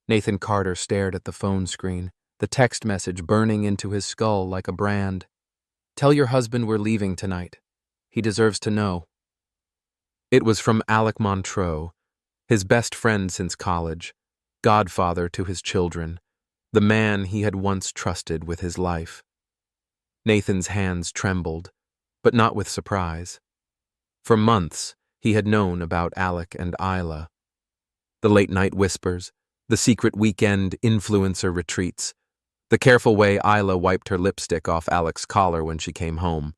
Nathan Carter stared at the phone screen, the text message burning into his skull like a brand. "Tell your husband we're leaving tonight. He deserves to know." It was from Alec Montreux, his best friend since college, godfather to his children, the man he had once trusted with his life. Nathan's hands trembled, but not with surprise. For months, he had known about Alec and Isla. The late-night whispers, the secret weekend influencer retreats, the careful way Isla wiped her lipstick off Alec's collar when she came home.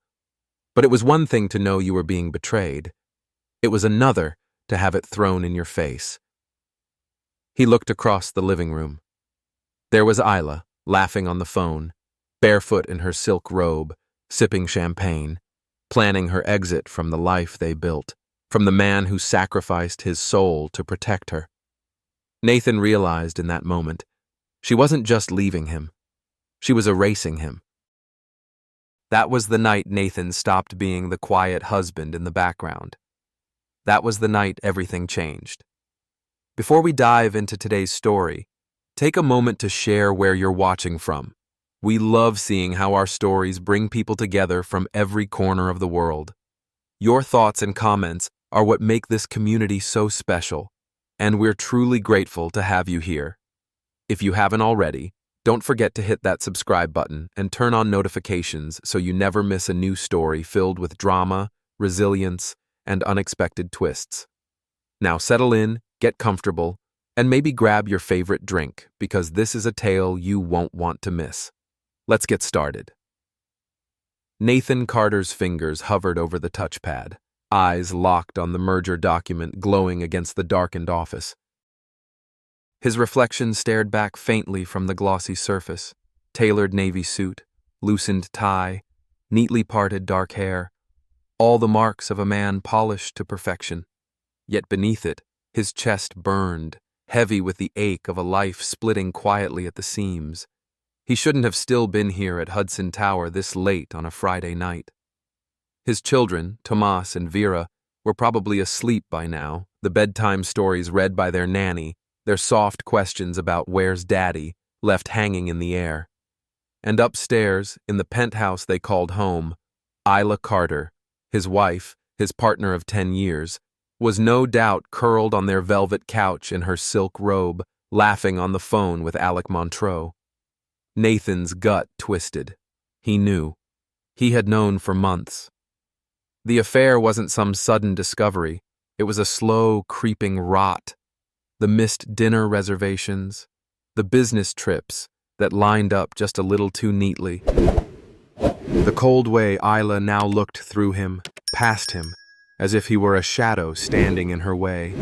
But it was one thing to know you were being betrayed. It was another to have it thrown in your face. He looked across the living room. There was Isla, laughing on the phone, barefoot in her silk robe, sipping champagne, planning her exit from the life they built, from the man who sacrificed his soul to protect her. Nathan realized in that moment, she wasn't just leaving him. She was erasing him. That was the night Nathan stopped being the quiet husband in the background. That was the night everything changed. Before we dive into today's story, take a moment to share where you're watching from. We love seeing how our stories bring people together from every corner of the world. Your thoughts and comments are what make this community so special, and we're truly grateful to have you here. If you haven't already, don't forget to hit that subscribe button and turn on notifications so you never miss a new story filled with drama, resilience, and unexpected twists. Now settle in, get comfortable, and maybe grab your favorite drink because this is a tale you won't want to miss. Let's get started. Nathan Carter's fingers hovered over the touchpad, eyes locked on the merger document glowing against the darkened office. His reflection stared back faintly from the glossy surface, tailored navy suit, loosened tie, neatly parted dark hair, all the marks of a man polished to perfection. Yet beneath it, his chest burned, heavy with the ache of a life splitting quietly at the seams. He shouldn't have still been here at Hudson Tower this late on a Friday night. His children, Tomas and Vera, were probably asleep by now, the bedtime stories read by their nanny, their soft questions about "where's Daddy" left hanging in the air. And upstairs, in the penthouse they called home, Isla Carter, his wife, his partner of 10 years, was no doubt curled on their velvet couch in her silk robe, laughing on the phone with Alec Montreux. Nathan's gut twisted. He knew. He had known for months. The affair wasn't some sudden discovery. It was a slow, creeping rot. The missed dinner reservations, the business trips that lined up just a little too neatly. The cold way Isla now looked through him, past him, as if he were a shadow standing in her way.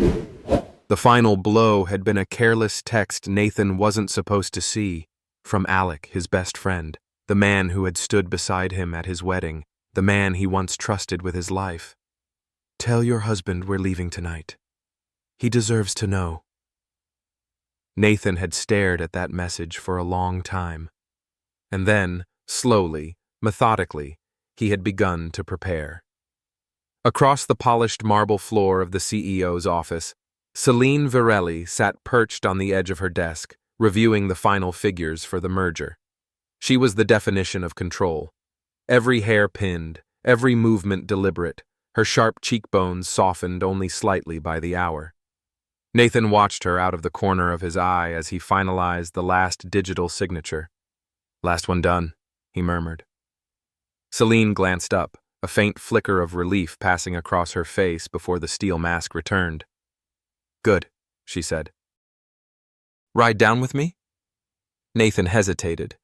The final blow had been a careless text Nathan wasn't supposed to see, from Alec, his best friend, the man who had stood beside him at his wedding, the man he once trusted with his life. "Tell your husband we're leaving tonight. He deserves to know." Nathan had stared at that message for a long time. And then, slowly, methodically, he had begun to prepare. Across the polished marble floor of the CEO's office, Celine Virelli sat perched on the edge of her desk, reviewing the final figures for the merger. She was the definition of control. Every hair pinned, every movement deliberate, her sharp cheekbones softened only slightly by the hour. Nathan watched her out of the corner of his eye as he finalized the last digital signature. "Last one done," he murmured. Celine glanced up, a faint flicker of relief passing across her face before the steel mask returned. "Good," she said. "Ride down with me?" Nathan hesitated.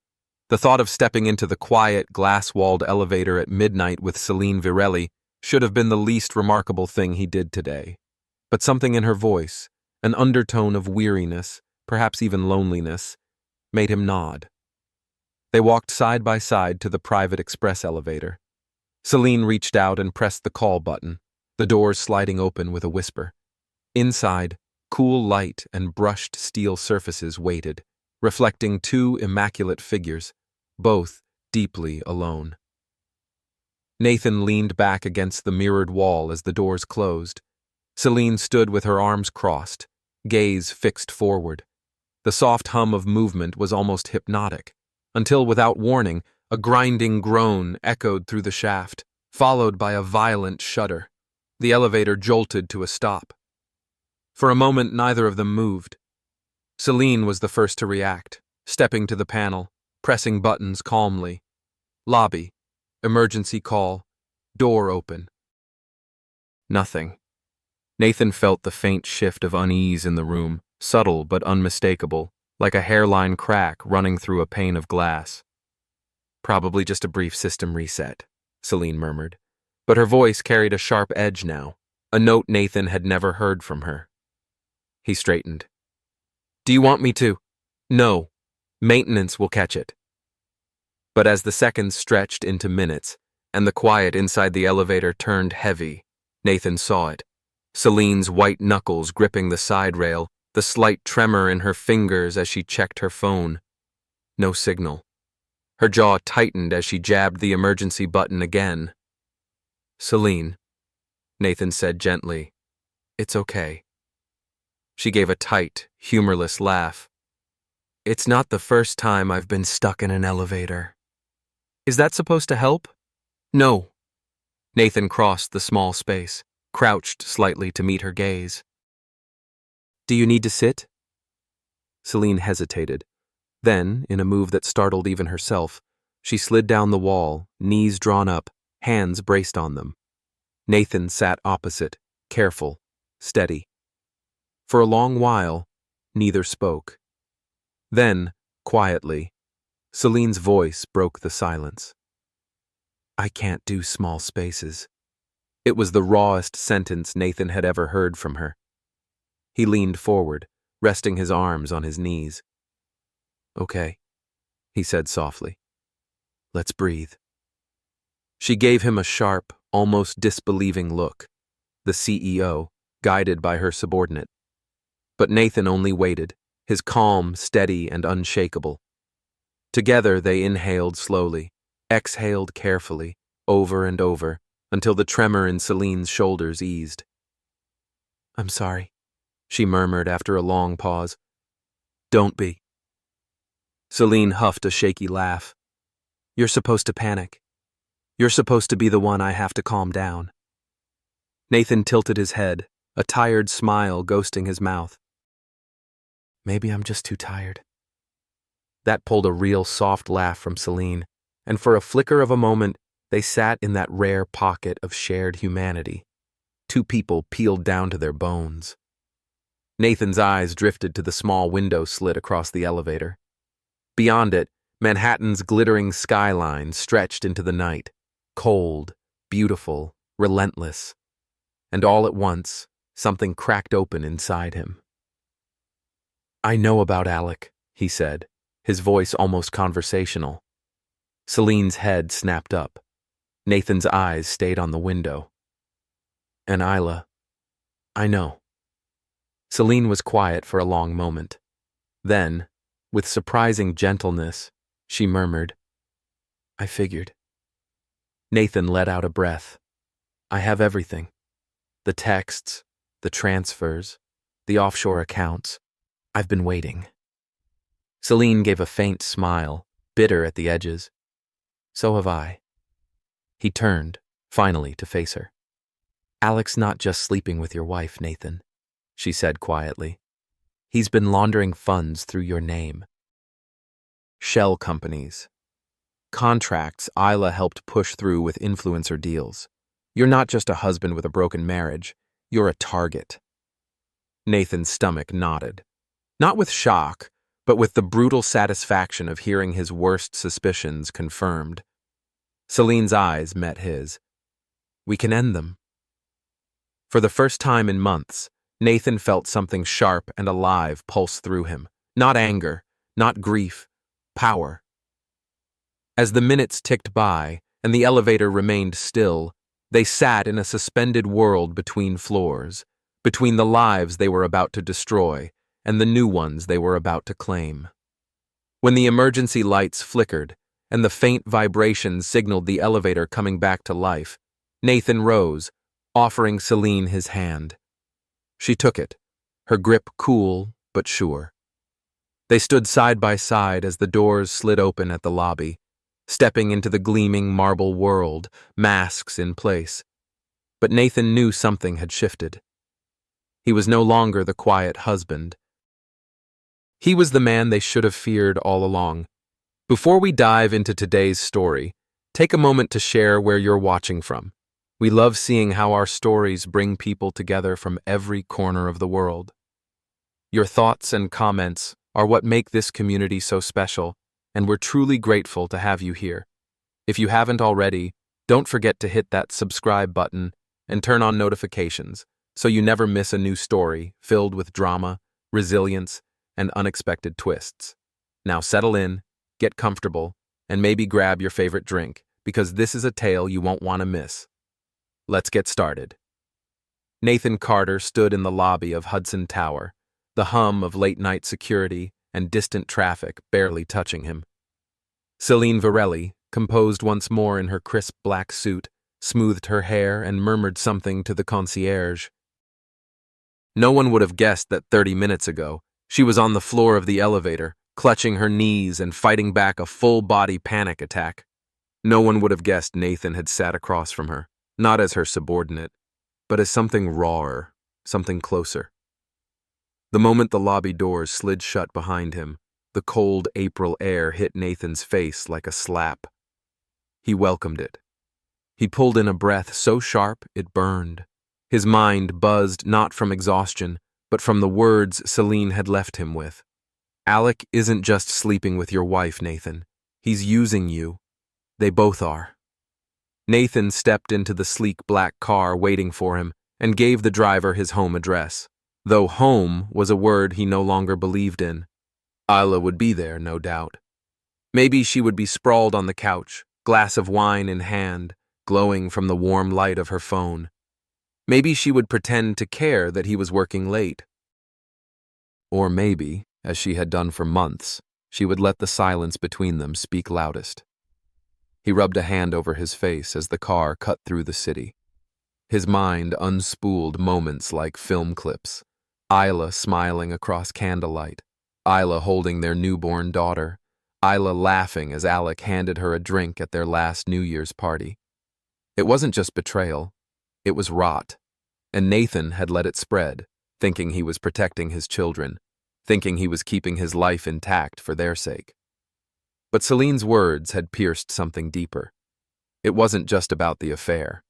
The thought of stepping into the quiet, glass-walled elevator at midnight with Celine Virelli should have been the least remarkable thing he did today. But something in her voice, an undertone of weariness, perhaps even loneliness, made him nod. They walked side by side to the private express elevator. Celine reached out and pressed the call button, the doors sliding open with a whisper. Inside, cool light and brushed steel surfaces waited, reflecting two immaculate figures, both deeply alone. Nathan leaned back against the mirrored wall as the doors closed. Celine stood with her arms crossed, gaze fixed forward. The soft hum of movement was almost hypnotic, until without warning, a grinding groan echoed through the shaft, followed by a violent shudder. The elevator jolted to a stop. For a moment, neither of them moved. Celine was the first to react, stepping to the panel, pressing buttons calmly. Lobby. Emergency call. Door open. Nothing. Nathan felt the faint shift of unease in the room, subtle but unmistakable, like a hairline crack running through a pane of glass. Probably just a brief system reset, Celine murmured, but her voice carried a sharp edge now, a note Nathan had never heard from her. He straightened. Do you want me to? No. Maintenance will catch it. But as the seconds stretched into minutes, and the quiet inside the elevator turned heavy, Nathan saw it. Celine's white knuckles gripping the side rail, the slight tremor in her fingers as she checked her phone. No signal. Her jaw tightened as she jabbed the emergency button again. Celine, Nathan said gently, it's okay. She gave a tight, humorless laugh. It's not the first time I've been stuck in an elevator. Is that supposed to help? No. Nathan crossed the small space, crouched slightly to meet her gaze. Do you need to sit? Celine hesitated. Then, in a move that startled even herself, she slid down the wall, knees drawn up, hands braced on them. Nathan sat opposite, careful, steady. For a long while, neither spoke. Then, quietly, Celine's voice broke the silence. I can't do small spaces. It was the rawest sentence Nathan had ever heard from her. He leaned forward, resting his arms on his knees. Okay, he said softly. Let's breathe. She gave him a sharp, almost disbelieving look, the CEO, guided by her subordinate. But Nathan only waited, his calm, steady, and unshakable. Together they inhaled slowly, exhaled carefully, over and over, until the tremor in Celine's shoulders eased. I'm sorry, she murmured after a long pause. Don't be. Celine huffed a shaky laugh. You're supposed to panic. You're supposed to be the one I have to calm down. Nathan tilted his head, a tired smile ghosting his mouth. Maybe I'm just too tired. That pulled a real soft laugh from Celine, and for a flicker of a moment, they sat in that rare pocket of shared humanity. Two people peeled down to their bones. Nathan's eyes drifted to the small window slit across the elevator. Beyond it, Manhattan's glittering skyline stretched into the night, cold, beautiful, relentless. And all at once, something cracked open inside him. I know about Alec, he said, his voice almost conversational. Celine's head snapped up. Nathan's eyes stayed on the window. And Isla, I know. Celine was quiet for a long moment. Then, with surprising gentleness, she murmured, I figured. Nathan let out a breath. I have everything. The texts, the transfers, the offshore accounts. I've been waiting. Celine gave a faint smile, bitter at the edges. So have I. He turned, finally, to face her. Alec's not just sleeping with your wife, Nathan, she said quietly. He's been laundering funds through your name. Shell companies. Contracts Isla helped push through with influencer deals. You're not just a husband with a broken marriage. You're a target. Nathan's stomach knotted. Not with shock, but with the brutal satisfaction of hearing his worst suspicions confirmed. Celine's eyes met his. We can end them. For the first time in months, Nathan felt something sharp and alive pulse through him. Not anger, not grief, power. As the minutes ticked by and the elevator remained still, they sat in a suspended world between floors, between the lives they were about to destroy and the new ones they were about to claim. When the emergency lights flickered and the faint vibrations signaled the elevator coming back to life, Nathan rose, offering Celine his hand. She took it, her grip cool but sure. They stood side by side as the doors slid open at the lobby, stepping into the gleaming marble world, masks in place. But Nathan knew something had shifted. He was no longer the quiet husband. He was the man they should have feared all along. Before we dive into today's story, take a moment to share where you're watching from. We love seeing how our stories bring people together from every corner of the world. Your thoughts and comments are what make this community so special, and we're truly grateful to have you here. If you haven't already, don't forget to hit that subscribe button and turn on notifications so you never miss a new story filled with drama, resilience, and unexpected twists. Now settle in, get comfortable, and maybe grab your favorite drink, because this is a tale you won't want to miss. Let's get started. Nathan Carter stood in the lobby of Hudson Tower, the hum of late-night security and distant traffic barely touching him. Celine Varelli, composed once more in her crisp black suit, smoothed her hair and murmured something to the concierge. No one would have guessed that 30 minutes ago, she was on the floor of the elevator, clutching her knees and fighting back a full-body panic attack. No one would have guessed Nathan had sat across from her, not as her subordinate, but as something rawer, something closer. The moment the lobby doors slid shut behind him, the cold April air hit Nathan's face like a slap. He welcomed it. He pulled in a breath so sharp it burned. His mind buzzed not from exhaustion, but from the words Celine had left him with. Alec isn't just sleeping with your wife, Nathan. He's using you. They both are. Nathan stepped into the sleek black car waiting for him and gave the driver his home address, though home was a word he no longer believed in. Isla would be there, no doubt. Maybe she would be sprawled on the couch, glass of wine in hand, glowing from the warm light of her phone. Maybe she would pretend to care that he was working late. Or maybe, as she had done for months, she would let the silence between them speak loudest. He rubbed a hand over his face as the car cut through the city. His mind unspooled moments like film clips. Isla smiling across candlelight, Isla holding their newborn daughter, Isla laughing as Alec handed her a drink at their last New Year's party. It wasn't just betrayal, it was rot, and Nathan had let it spread, thinking he was protecting his children, thinking he was keeping his life intact for their sake. But Celine's words had pierced something deeper. It wasn't just about the affair.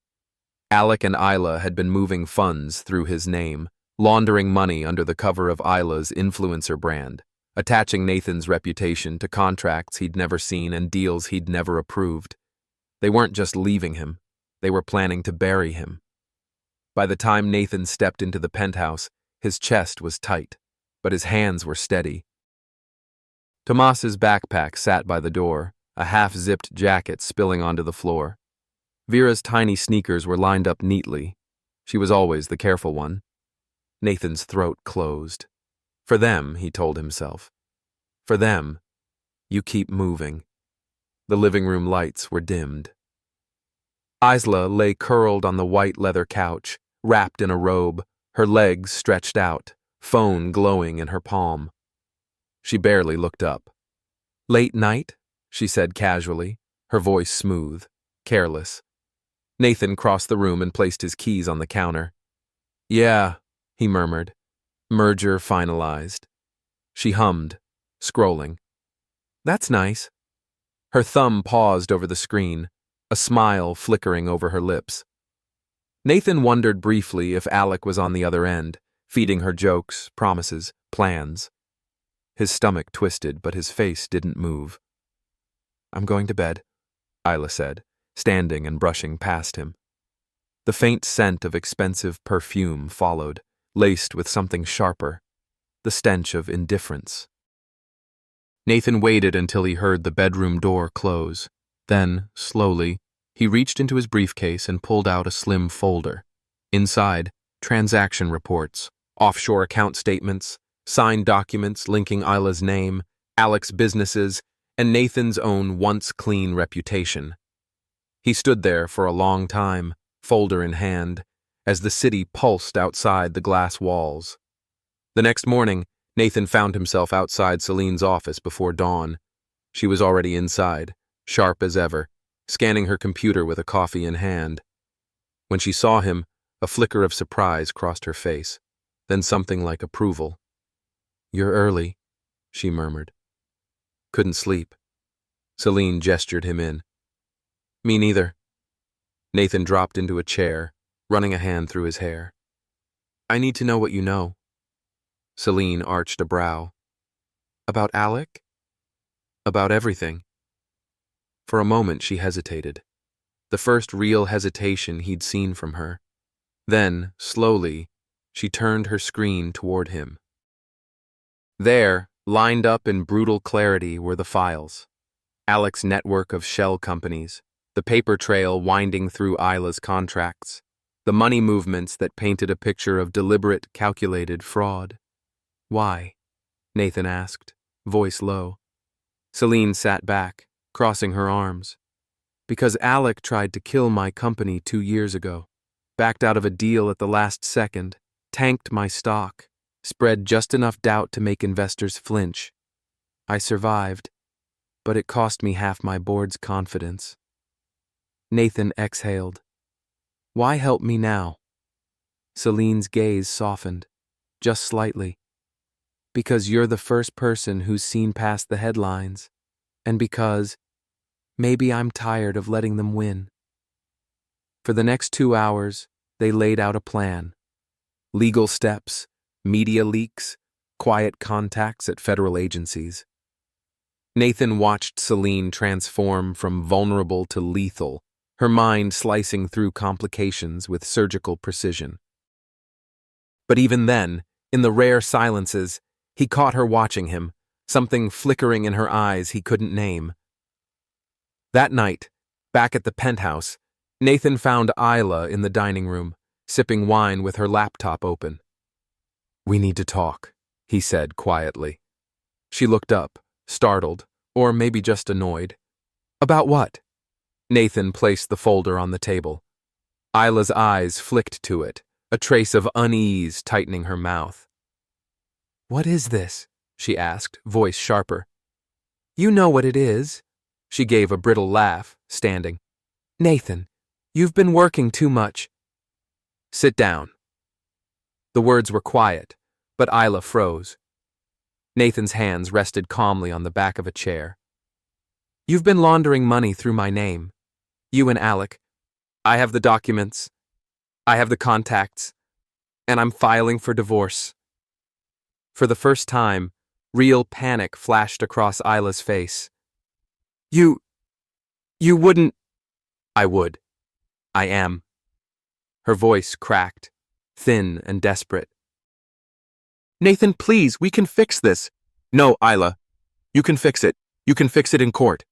Alec and Isla had been moving funds through his name, laundering money under the cover of Isla's influencer brand, attaching Nathan's reputation to contracts he'd never seen and deals he'd never approved. They weren't just leaving him, they were planning to bury him. By the time Nathan stepped into the penthouse, his chest was tight, but his hands were steady. Tomas's backpack sat by the door, a half-zipped jacket spilling onto the floor. Vera's tiny sneakers were lined up neatly. She was always the careful one. Nathan's throat closed. For them, he told himself. For them, you keep moving. The living room lights were dimmed. Isla lay curled on the white leather couch, wrapped in a robe, her legs stretched out, phone glowing in her palm. She barely looked up. "Late night?" she said casually, her voice smooth, careless. Nathan crossed the room and placed his keys on the counter. "Yeah," he murmured. "Merger finalized." She hummed, scrolling. "That's nice." Her thumb paused over the screen, a smile flickering over her lips. Nathan wondered briefly if Alec was on the other end, feeding her jokes, promises, plans. His stomach twisted, but his face didn't move. "I'm going to bed," Isla said, standing and brushing past him. The faint scent of expensive perfume followed, laced with something sharper, the stench of indifference. Nathan waited until he heard the bedroom door close. Then, slowly, he reached into his briefcase and pulled out a slim folder. Inside, transaction reports, offshore account statements, signed documents linking Isla's name, Alec's businesses, and Nathan's own once-clean reputation. He stood there for a long time, folder in hand, as the city pulsed outside the glass walls. The next morning, Nathan found himself outside Celine's office before dawn. She was already inside, sharp as ever, scanning her computer with a coffee in hand. When she saw him, a flicker of surprise crossed her face, then something like approval. "You're early," she murmured. "Couldn't sleep." Celine gestured him in. "Me neither." Nathan dropped into a chair, running a hand through his hair. "I need to know what you know." Celine arched a brow. "About Alec?" "About everything." For a moment she hesitated, the first real hesitation he'd seen from her. Then, slowly, she turned her screen toward him. There, lined up in brutal clarity, were the files. Alec's network of shell companies, the paper trail winding through Isla's contracts, the money movements that painted a picture of deliberate, calculated fraud. "Why?" Nathan asked, voice low. Celine sat back, crossing her arms. "Because Alec tried to kill my company 2 years ago, backed out of a deal at the last second, tanked my stock, spread just enough doubt to make investors flinch. I survived, but it cost me half my board's confidence." Nathan exhaled. "Why help me now?" Celine's gaze softened, just slightly. "Because you're the first person who's seen past the headlines, and because maybe I'm tired of letting them win." For the next 2 hours, they laid out a plan. Legal steps, media leaks, quiet contacts at federal agencies. Nathan watched Celine transform from vulnerable to lethal, her mind slicing through complications with surgical precision. But even then, in the rare silences, he caught her watching him, something flickering in her eyes he couldn't name. That night, back at the penthouse, Nathan found Isla in the dining room, sipping wine with her laptop open. "We need to talk," he said quietly. She looked up, startled, or maybe just annoyed. "About what?" Nathan placed the folder on the table. Isla's eyes flicked to it, a trace of unease tightening her mouth. "What is this?" she asked, voice sharper. "You know what it is." She gave a brittle laugh, standing. "Nathan, you've been working too much." "Sit down." The words were quiet, but Isla froze. Nathan's hands rested calmly on the back of a chair. "You've been laundering money through my name. You and Alec. I have the documents. I have the contacts. And I'm filing for divorce." For the first time, real panic flashed across Isla's face. You wouldn't." "I would. I am." Her voice cracked, thin and desperate. "Nathan, please, we can fix this." "No, Isla. You can fix it. You can fix it in court."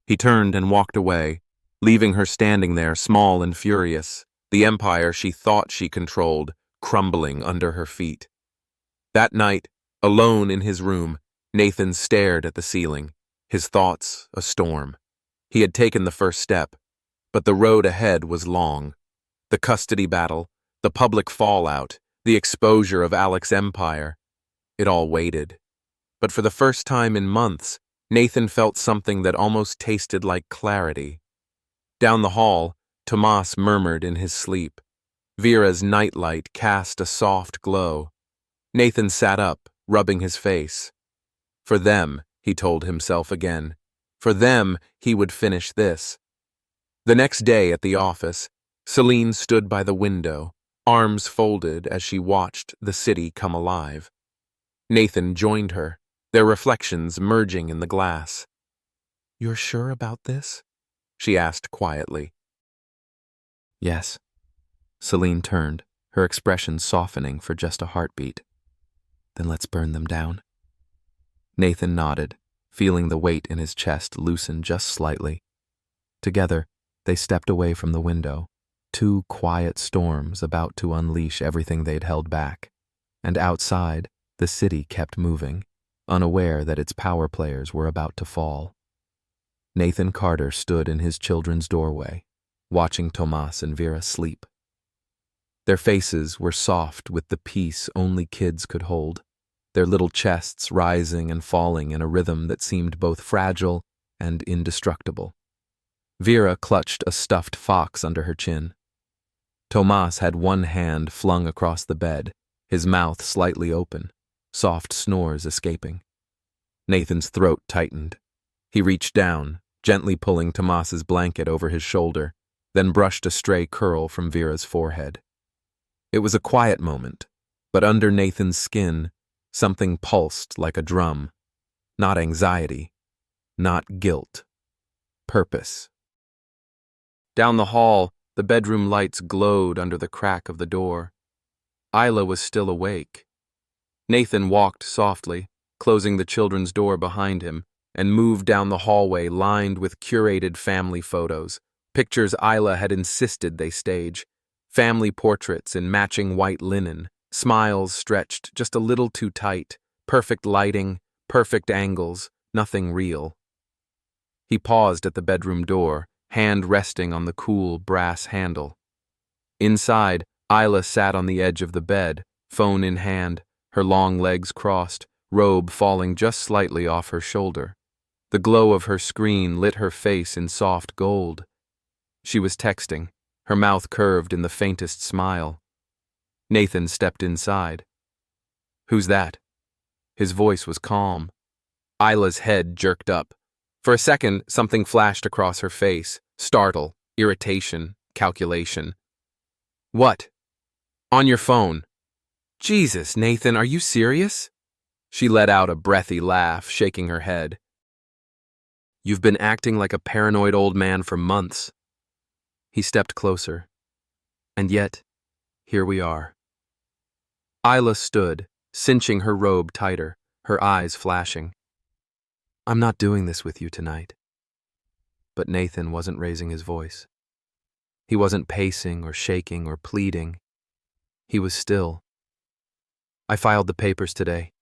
He turned and walked away, leaving her standing there, small and furious, the empire she thought she controlled crumbling under her feet. That night, alone in his room, Nathan stared at the ceiling, his thoughts a storm. He had taken the first step, but the road ahead was long. The custody battle, the public fallout, the exposure of Alec's empire. It all waited. But for the first time in months, Nathan felt something that almost tasted like clarity. Down the hall, Tomas murmured in his sleep. Vera's nightlight cast a soft glow. Nathan sat up, rubbing his face. For them, he told himself again. For them, he would finish this. The next day at the office, Celine stood by the window, arms folded as she watched the city come alive. Nathan joined her, their reflections merging in the glass. "You're sure about this?" she asked quietly. "Yes." Celine turned, her expression softening for just a heartbeat. "Then let's burn them down." Nathan nodded, feeling the weight in his chest loosen just slightly. Together, they stepped away from the window, 2 quiet storms about to unleash everything they'd held back. And outside, the city kept moving, unaware that its power players were about to fall. Nathan Carter stood in his children's doorway, watching Tomas and Vera sleep. Their faces were soft with the peace only kids could hold. their little chests rising and falling in a rhythm that seemed both fragile and indestructible. Vera clutched a stuffed fox under her chin. Tomas had one hand flung across the bed, his mouth slightly open, soft snores escaping. Nathan's throat tightened. He reached down, gently pulling Tomas's blanket over his shoulder, then brushed a stray curl from Vera's forehead. It was a quiet moment, but under Nathan's skin, something pulsed like a drum. Not anxiety, not guilt. Purpose. Down the hall, the bedroom lights glowed under the crack of the door. Isla was still awake. Nathan walked softly, closing the children's door behind him, and moved down the hallway lined with curated family photos, pictures Isla had insisted they stage, family portraits in matching white linen, smiles stretched just a little too tight, perfect lighting, perfect angles, nothing real. He paused at the bedroom door, hand resting on the cool brass handle. Inside, Isla sat on the edge of the bed, phone in hand, her long legs crossed, robe falling just slightly off her shoulder. The glow of her screen lit her face in soft gold. She was texting, her mouth curved in the faintest smile. Nathan stepped inside. "Who's that?" His voice was calm. Isla's head jerked up. For a second, something flashed across her face, startle, irritation, calculation. "What?" "On your phone." "Jesus, Nathan, are you serious?" She let out a breathy laugh, shaking her head. "You've been acting like a paranoid old man for months." He stepped closer. And yet, here we are. Isla stood, cinching her robe tighter, her eyes flashing. "I'm not doing this with you tonight." But Nathan wasn't raising his voice. He wasn't pacing or shaking or pleading. He was still. "I filed the papers today."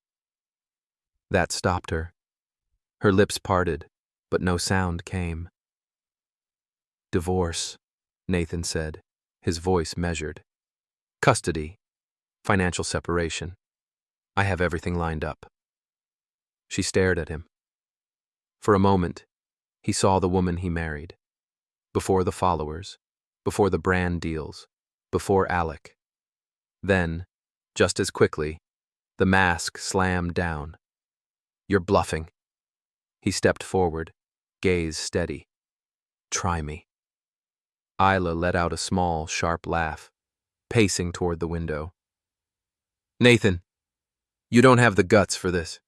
That stopped her. Her lips parted, but no sound came. "Divorce," Nathan said, his voice measured. "Custody. Financial separation. I have everything lined up." She stared at him. For a moment, he saw the woman he married. Before the followers, before the brand deals, before Alec. Then, just as quickly, the mask slammed down. "You're bluffing." He stepped forward, gaze steady. "Try me." Isla let out a small, sharp laugh, pacing toward the window. "Nathan, you don't have the guts for this.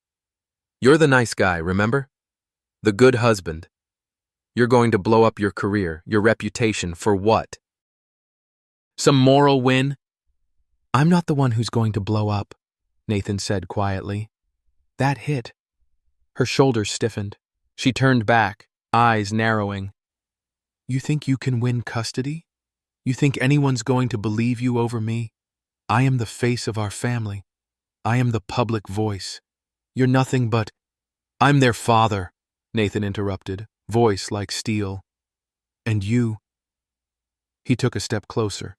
You're the nice guy, remember? The good husband. You're going to blow up your career, your reputation, for what? Some moral win?" "I'm not the one who's going to blow up," Nathan said quietly. That hit. Her shoulders stiffened. She turned back, eyes narrowing. "You think you can win custody? You think anyone's going to believe you over me? I am the face of our family. I am the public voice. You're nothing but—" "I'm their father," Nathan interrupted, voice like steel. "And you—" He took a step closer.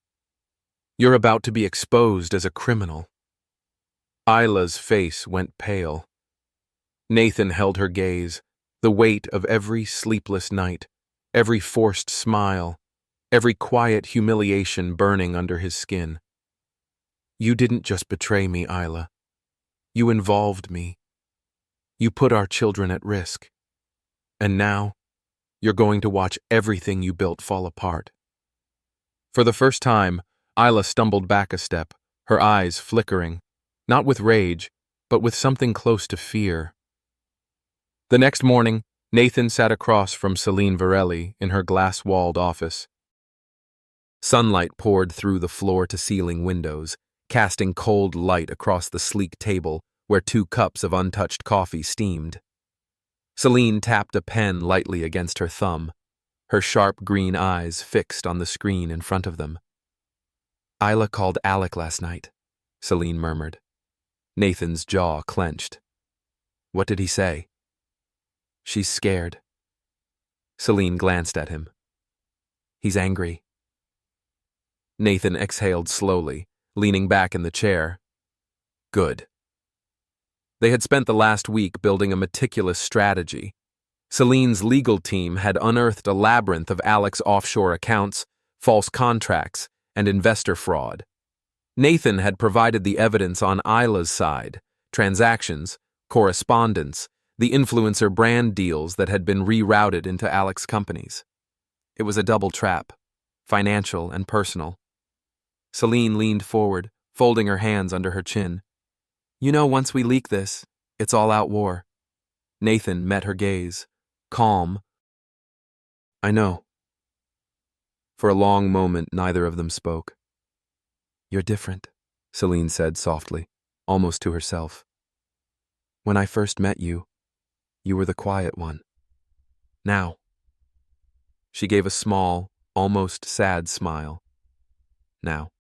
"You're about to be exposed as a criminal." Isla's face went pale. Nathan held her gaze, the weight of every sleepless night, every forced smile, every quiet humiliation burning under his skin. "You didn't just betray me, Isla. You involved me. You put our children at risk. And now, you're going to watch everything you built fall apart." For the first time, Isla stumbled back a step, her eyes flickering, not with rage, but with something close to fear. The next morning, Nathan sat across from Celine Varelli in her glass-walled office. Sunlight poured through the floor-to-ceiling windows, casting cold light across the sleek table where 2 cups of untouched coffee steamed. Celine tapped a pen lightly against her thumb, her sharp green eyes fixed on the screen in front of them. "Isla called Alec last night," Celine murmured. Nathan's jaw clenched. "What did he say?" "She's scared." Celine glanced at him. "He's angry." Nathan exhaled slowly, leaning back in the chair. "Good." They had spent the last week building a meticulous strategy. Celine's legal team had unearthed a labyrinth of Alec's offshore accounts, false contracts, and investor fraud. Nathan had provided the evidence on Isla's side: transactions, correspondence, the influencer brand deals that had been rerouted into Alec's companies. It was a double trap, financial and personal. Celine leaned forward, folding her hands under her chin. "You know, once we leak this, it's all out war." Nathan met her gaze, calm. "I know." For a long moment, neither of them spoke. "You're different," Celine said softly, almost to herself. "When I first met you, you were the quiet one. Now." She gave a small, almost sad smile. "Now,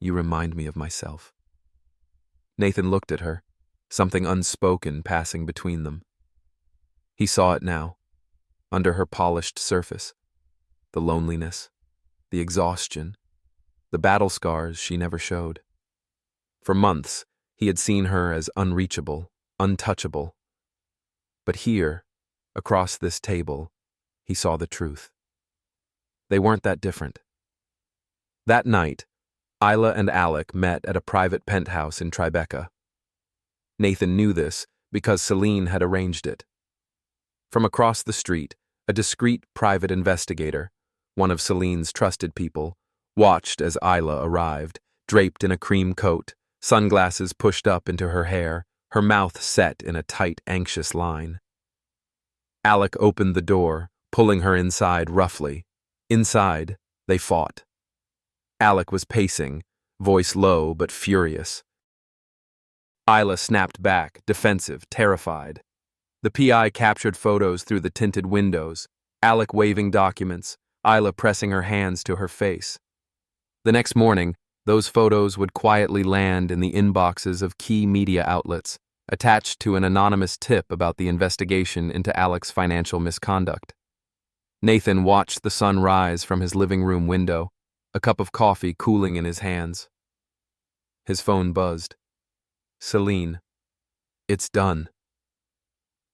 you remind me of myself." Nathan looked at her, something unspoken passing between them. He saw it now, under her polished surface: the loneliness, the exhaustion, the battle scars she never showed. For months, he had seen her as unreachable, untouchable. But here, across this table, he saw the truth. They weren't that different. That night, Isla and Alec met at a private penthouse in Tribeca. Nathan knew this because Celine had arranged it. From across the street, a discreet private investigator, one of Celine's trusted people, watched as Isla arrived, draped in a cream coat, sunglasses pushed up into her hair, her mouth set in a tight, anxious line. Alec opened the door, pulling her inside roughly. Inside, they fought. Alec was pacing, voice low but furious. Isla snapped back, defensive, terrified. The PI captured photos through the tinted windows, Alec waving documents, Isla pressing her hands to her face. The next morning, those photos would quietly land in the inboxes of key media outlets, attached to an anonymous tip about the investigation into Alec's financial misconduct. Nathan watched the sun rise from his living room window, a cup of coffee cooling in his hands. His phone buzzed. "Celine, it's done."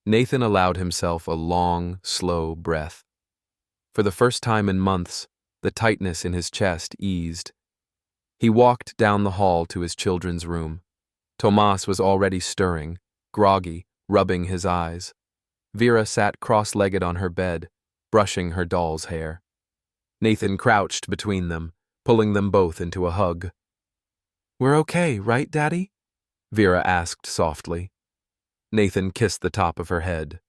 Nathan allowed himself a long, slow breath. For the first time in months, the tightness in his chest eased. He walked down the hall to his children's room. Tomas was already stirring, groggy, rubbing his eyes. Vera sat cross-legged on her bed, brushing her doll's hair. Nathan crouched between them, pulling them both into a hug. "We're okay, right, Daddy?" Vera asked softly. Nathan kissed the top of her head.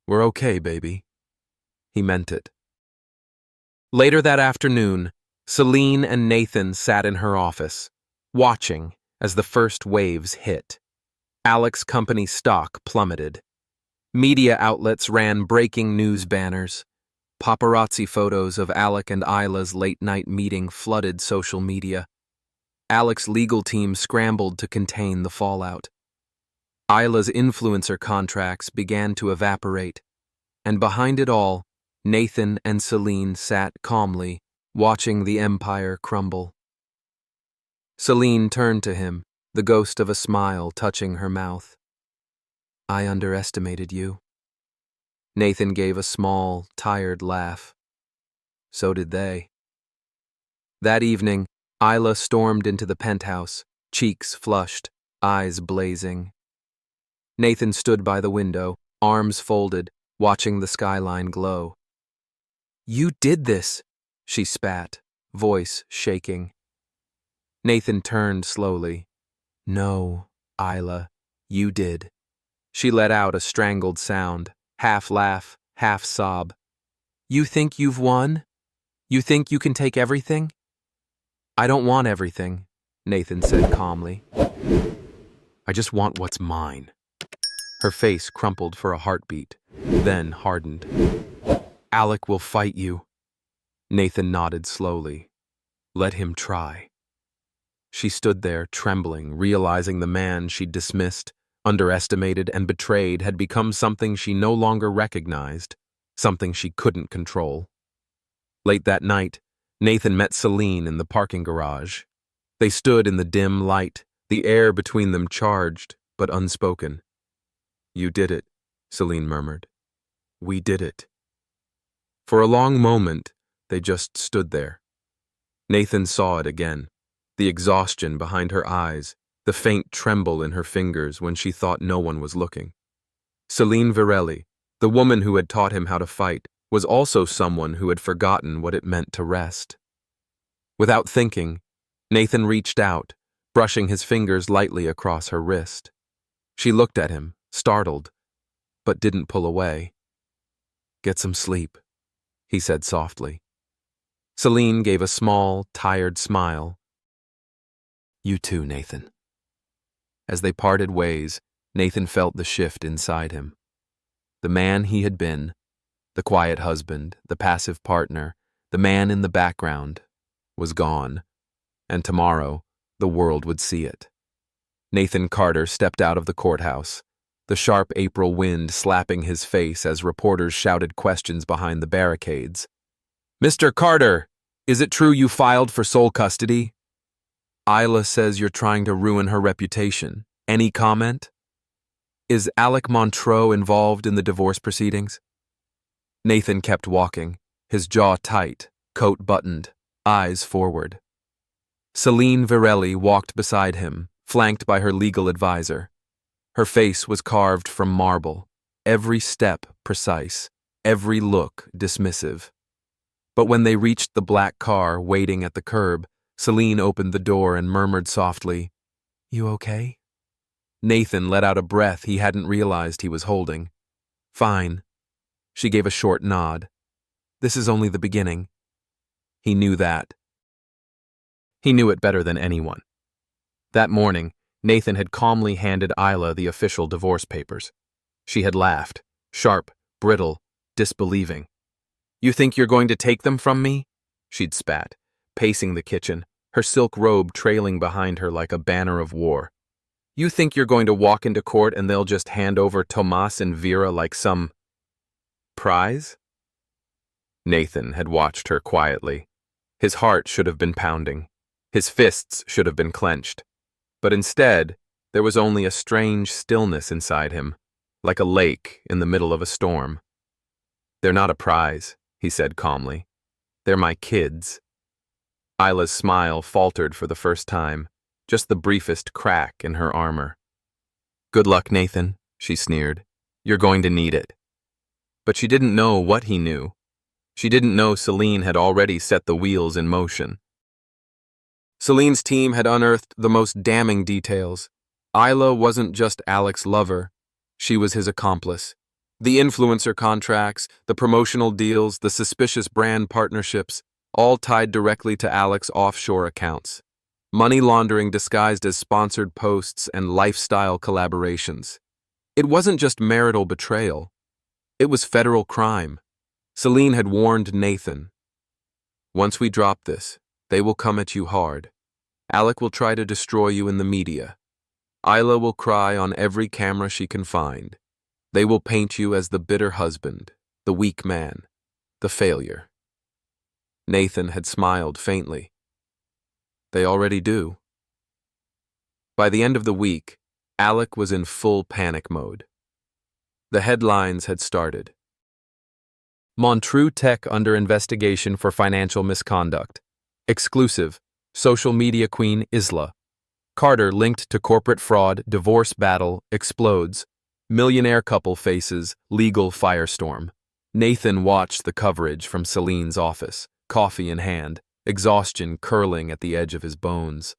"We're okay, baby." He meant it. Later that afternoon, Celine and Nathan sat in her office, watching as the first waves hit. Alec's company stock plummeted. Media outlets ran breaking news banners. Paparazzi photos of Alec and Isla's late-night meeting flooded social media. Alec's legal team scrambled to contain the fallout. Isla's influencer contracts began to evaporate, and behind it all, Nathan and Celine sat calmly, watching the empire crumble. Celine turned to him, the ghost of a smile touching her mouth. "I underestimated you." Nathan gave a small, tired laugh. So did they. That evening, Isla stormed into the penthouse, cheeks flushed, eyes blazing. Nathan stood by the window, arms folded, watching the skyline glow. "You did this," she spat, voice shaking. Nathan turned slowly. "No, Isla, you did." She let out a strangled sound, half laugh, half sob. "You think you've won? You think you can take everything?" "I don't want everything," Nathan said calmly. "I just want what's mine." Her face crumpled for a heartbeat, then hardened. "Alec will fight you." Nathan nodded slowly. "Let him try." She stood there, trembling, realizing the man she'd dismissed, underestimated, and betrayed had become something she no longer recognized, something she couldn't control. Late that night, Nathan met Celine in the parking garage. They stood in the dim light, the air between them charged, but unspoken. "You did it," Celine murmured. "We did it." For a long moment, they just stood there. Nathan saw it again, the exhaustion behind her eyes, the faint tremble in her fingers when she thought no one was looking. Celine Virelli, the woman who had taught him how to fight, was also someone who had forgotten what it meant to rest. Without thinking, Nathan reached out, brushing his fingers lightly across her wrist. She looked at him, startled, but didn't pull away. "Get some sleep," he said softly. Celine gave a small, tired smile. "You too, Nathan." As they parted ways, Nathan felt the shift inside him. The man he had been, the quiet husband, the passive partner, the man in the background, was gone, and tomorrow the world would see it. Nathan Carter stepped out of the courthouse, the sharp April wind slapping his face as reporters shouted questions behind the barricades. "Mr. Carter, is it true you filed for sole custody? Isla says you're trying to ruin her reputation. Any comment? Is Alec Montreux involved in the divorce proceedings?" Nathan kept walking, his jaw tight, coat buttoned, eyes forward. Celine Virelli walked beside him, flanked by her legal advisor. Her face was carved from marble, every step precise, every look dismissive. But when they reached the black car waiting at the curb, Celine opened the door and murmured softly, "You okay?" Nathan let out a breath he hadn't realized he was holding. "Fine." She gave a short nod. "This is only the beginning." He knew that. He knew it better than anyone. That morning, Nathan had calmly handed Isla the official divorce papers. She had laughed, sharp, brittle, disbelieving. "You think you're going to take them from me?" she'd spat, pacing the kitchen, her silk robe trailing behind her like a banner of war. "You think you're going to walk into court and they'll just hand over Tomas and Vera like some prize?" Nathan had watched her quietly. His heart should have been pounding. His fists should have been clenched. But instead, there was only a strange stillness inside him, like a lake in the middle of a storm. "They're not a prize," he said calmly. "They're my kids." Isla's smile faltered for the first time, just the briefest crack in her armor. "Good luck, Nathan," she sneered. "You're going to need it." But she didn't know what he knew. She didn't know Celine had already set the wheels in motion. Celine's team had unearthed the most damning details. Isla wasn't just Alec's lover. She was his accomplice. The influencer contracts, the promotional deals, the suspicious brand partnerships, all tied directly to Alec's offshore accounts. Money laundering disguised as sponsored posts and lifestyle collaborations. It wasn't just marital betrayal. It was federal crime. Celine had warned Nathan. "Once we drop this, they will come at you hard. Alec will try to destroy you in the media. Isla will cry on every camera she can find. They will paint you as the bitter husband, the weak man, the failure." Nathan had smiled faintly. "They already do." By the end of the week, Alec was in full panic mode. The headlines had started. Montreux Tech under investigation for financial misconduct. Exclusive. Social media queen Isla. Carter linked to corporate fraud, divorce battle, explodes. Millionaire couple faces legal firestorm. Nathan watched the coverage from Celine's office, coffee in hand, exhaustion curling at the edge of his bones.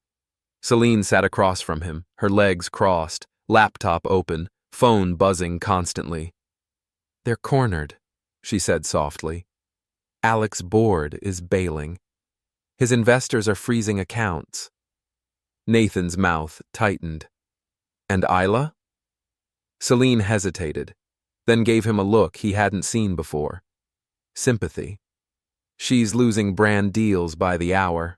Celine sat across from him, her legs crossed, laptop open, phone buzzing constantly. "They're cornered," she said softly. "Alec's board is bailing. His investors are freezing accounts." Nathan's mouth tightened. "And Isla?" Celine hesitated, then gave him a look he hadn't seen before. Sympathy. "She's losing brand deals by the hour."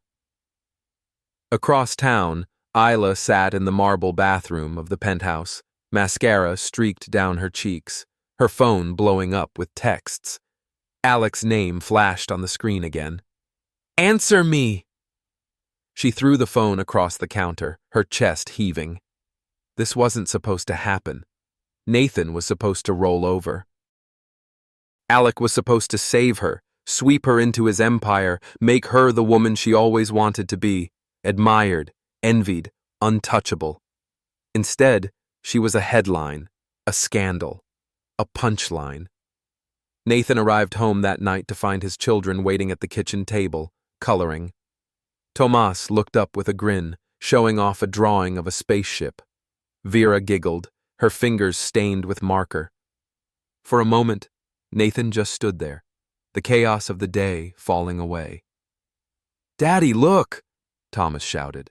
Across town, Isla sat in the marble bathroom of the penthouse, mascara streaked down her cheeks, her phone blowing up with texts. Alec's name flashed on the screen again. "Answer me!" She threw the phone across the counter, her chest heaving. This wasn't supposed to happen. Nathan was supposed to roll over. Alec was supposed to save her, sweep her into his empire, make her the woman she always wanted to be, admired, envied, untouchable. Instead, she was a headline, a scandal, a punchline. Nathan arrived home that night to find his children waiting at the kitchen table, coloring. Tomas looked up with a grin, showing off a drawing of a spaceship. Vera giggled, her fingers stained with marker. For a moment, Nathan just stood there, the chaos of the day falling away. "Daddy, look!" Thomas shouted.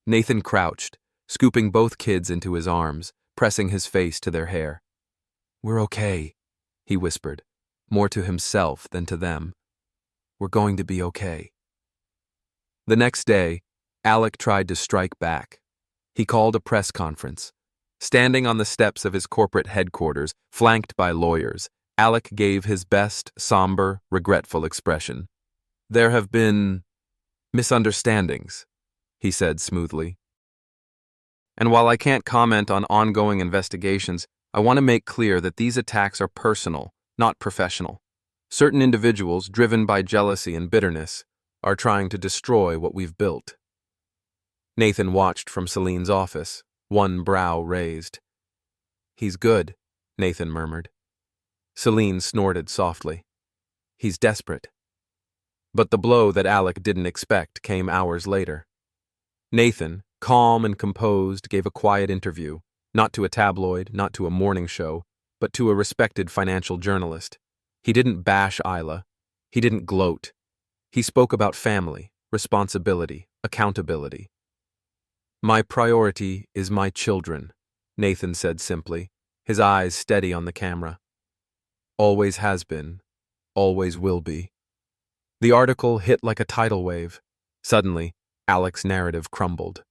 Nathan crouched, scooping both kids into his arms, pressing his face to their hair. "We're okay," he whispered, more to himself than to them. "We're going to be okay." The next day, Alec tried to strike back. He called a press conference. Standing on the steps of his corporate headquarters, flanked by lawyers, Alec gave his best, somber, regretful expression. "There have been misunderstandings," he said smoothly. "And while I can't comment on ongoing investigations, I want to make clear that these attacks are personal, not professional. Certain individuals, driven by jealousy and bitterness, are trying to destroy what we've built." Nathan watched from Celine's office, one brow raised. "He's good," Nathan murmured. Celine snorted softly. "He's desperate." But the blow that Alec didn't expect came hours later. Nathan, calm and composed, gave a quiet interview, not to a tabloid, not to a morning show, but to a respected financial journalist. He didn't bash Isla. He didn't gloat. He spoke about family, responsibility, accountability. "My priority is my children," Nathan said simply, his eyes steady on the camera. "Always has been, always will be." The article hit like a tidal wave. Suddenly, Alec's narrative crumbled.